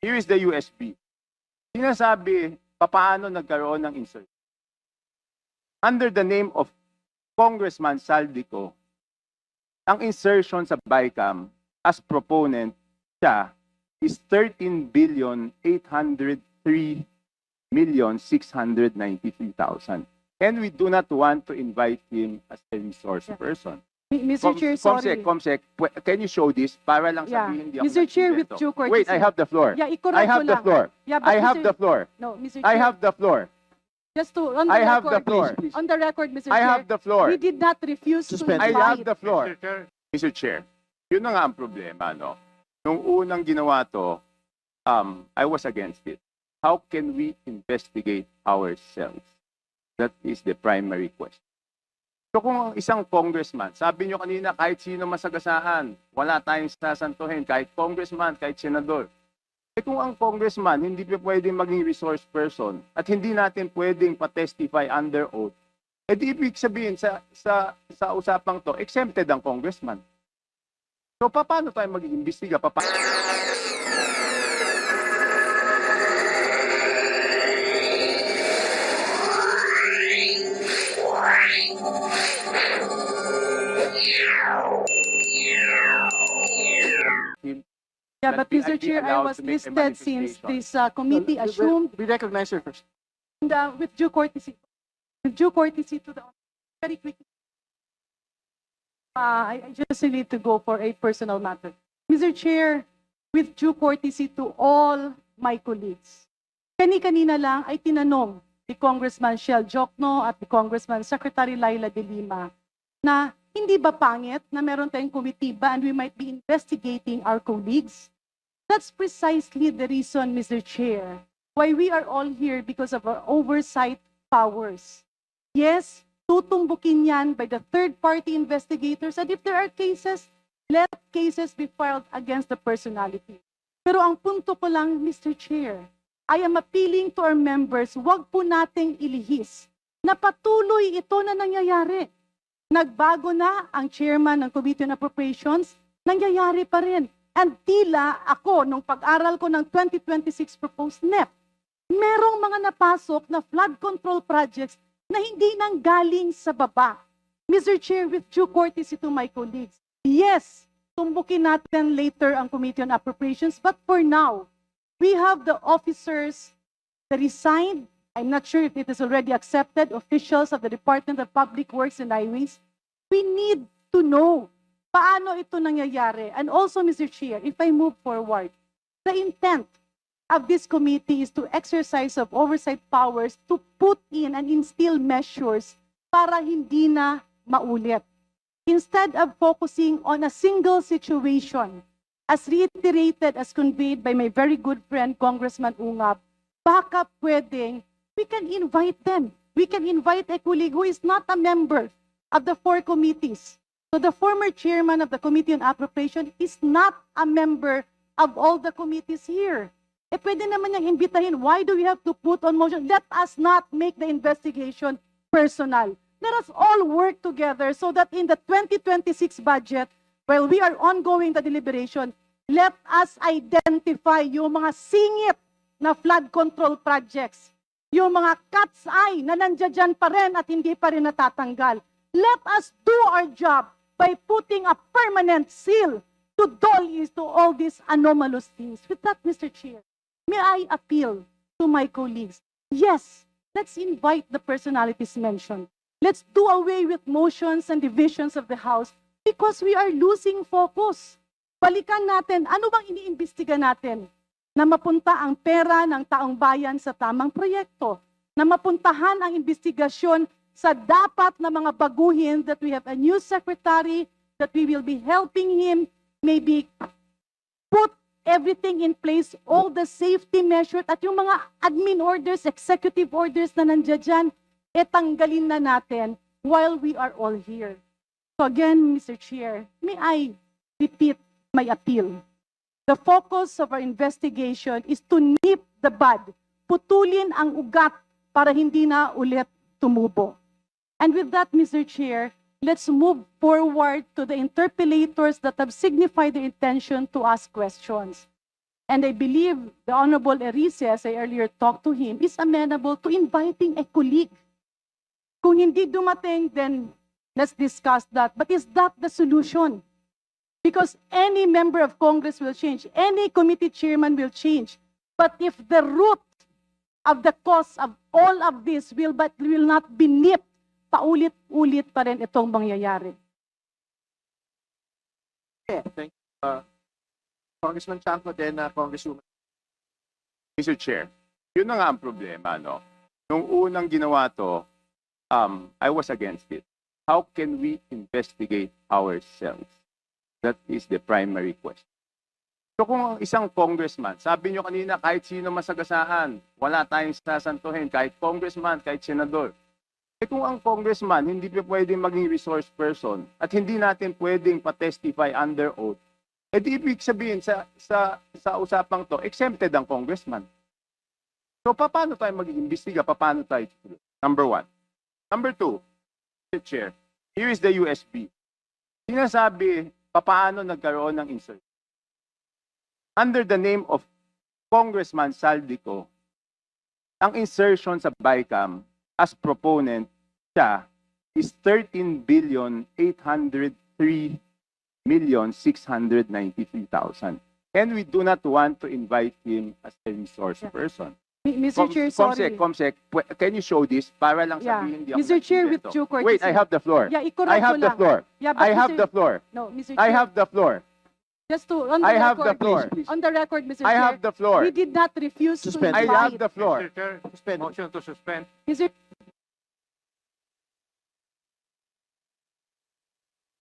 Here is the USB. Sinasabi, paano nagkaroon ng insert. Under the name of Congressman Saldico, ang insertion sa BICAM as proponent siya is 13,803,693,000. And we do not want to invite him as a resource person. Mr. Chair, sorry. Comsec, can you show this? Para lang sabihin hindi ako Mr. Chair, with nag-invento. due courtesy. Wait, I have the floor. Yeah, I i-correct have ko the lang. floor. Yeah, but I have Mr. the floor. No, Mr. I Chair, have the floor. just to, on the I have record, the floor. on the record, Mr. I Chair, have the floor. we did not refuse to Suspend. I invite. have the floor. Mr. Chair, yun na nga ang problema, no? Nung unang ginawa to, I was against it. How can we investigate ourselves? That is the primary question. So kung ang isang congressman, sabi nyo kanina kahit sino masagasaan, wala tayong sasantuhin, kahit congressman, kahit senador. Eh kung ang congressman hindi pa pwedeng maging resource person at hindi natin pwedeng pa-testify under oath, eh di ibig sabihin sa usapang to, exempted ang congressman. So paano tayo mag-iimbestiga? Yeah, but I'd Mr. be Chair, I allowed was to make a listed since manifestation. this committee assumed, We recognize her first. and, with due courtesy to the, very quickly. I just need to go for a personal matter. Mr. Chair, with due courtesy to all my colleagues, kanina lang ay tinanong ni Congressman Shell Jokno at ni Congressman Secretary Laila de Lima na hindi ba pangit na meron tayong komitiba and we might be investigating our colleagues? That's precisely the reason, Mr. Chair, why we are all here because of our oversight powers. Yes, tutumbukin yan by the third-party investigators, and if there are cases, let cases be filed against the personality. Pero ang punto ko lang, Mr. Chair, I am appealing to our members, wag po nating ilihis na patuloy ito na nangyayari. Nagbago na ang chairman ng Committee on Appropriations, nangyayari pa rin. And tila ako, nung pag-aral ko ng 2026 proposed NEP, merong mga napasok na flood control projects na hindi nang galing sa baba. Mr. Chair, with due courtesy to my colleagues, yes, tumbukin natin later ang Committee on Appropriations, but for now, we have the officers that resigned. I'm not sure if it is already accepted, officials of the Department of Public Works and Highways. We need to know paano ito nangyayari. And also, Mr. Chair, if I move forward, the intent of this committee is to exercise of oversight powers to put in and instill measures para hindi na maulit. Instead of focusing on a single situation, as reiterated, as conveyed by my very good friend, Congressman Ungab, baka pwedeng we can invite them. We can invite a colleague who is not a member of the four committees. So the former chairman of the Committee on Appropriation is not a member of all the committees here. Eh pwede naman niyang imbitahin. Why do we have to put on motion? Let us not make the investigation personal. Let us all work together so that in the 2026 budget, while we are ongoing the deliberation, let us identify yung mga singit na flood control projects, yung mga cat's eye na nandiyan pa rin at hindi pa rin natatanggal. Let us do our job by putting a permanent seal to to all these anomalous things. With that, Mr. Chair, may I appeal to my colleagues? Yes, let's invite the personalities mentioned. Let's do away with motions and divisions of the House because we are losing focus. Balikan natin, ano bang iniimbestiga natin? Na mapunta ang pera ng taong bayan sa tamang proyekto, na mapuntahan ang investigasyon sa dapat na mga baguhin, that we have a new secretary, that we will be helping him, maybe put everything in place, all the safety measures, at yung mga admin orders, executive orders na nandiyan dyan, tanggalin na natin while we are all here. So again, Mr. Chair, may I repeat my appeal? The focus of our investigation is to nip the bud, putulin ang ugat para hindi na ulit tumubo. And with that, Mr. Chair, let's move forward to the interpellators that have signified their intention to ask questions. And I believe the Honorable Erice, as I earlier talked to him, is amenable to inviting a colleague. Kung hindi dumating, then let's discuss that. But is that the solution? Because any member of Congress will change, any committee chairman will change. But if the root of the cause of all of this will not be nipped, paulit-ulit pa rin itong mangyayari. Congressman Chanco, then Congresswoman. Mr. Chair, yun na nga ang problema, no? Nung unang ginawa to, I was against it. How can we investigate ourselves? That is the primary question. So kung ang isang congressman, sabi nyo kanina, kahit sino masagasaan, wala tayong sasantuhin, kahit congressman, kahit senador. Eh kung ang congressman hindi pa pwedeng maging resource person at hindi natin pwedeng pa-testify under oath, eh di ibig sabihin sa usapang to, exempted ang congressman. So paano tayo mag-iimbestiga? Paano tayo? Number one. Number two, Mr. Chair, here is the USB. Sinasabi, paano nagkaroon ng insert? Under the name of Congressman Saldico, ang insertion sa BICAM as proponent siya is 13,803,693,000. And we do not want to invite him as a resource person. Mr. Chair, sorry. Comsec, can you show this? Para lang Yeah. sabihin, hindi ako Mr. Chair, with nag-invento. due courtesy. Wait, I have the floor. Yeah, I have the floor. Yeah, but I have Mr. the floor. No, Mr. Chair. I have the floor. Just to, on the I have record, the floor. On the record, Mr. I Chair. have the floor. We did not refuse Suspend. to I invite. have the floor. Suspend. Motion to suspend. Mr.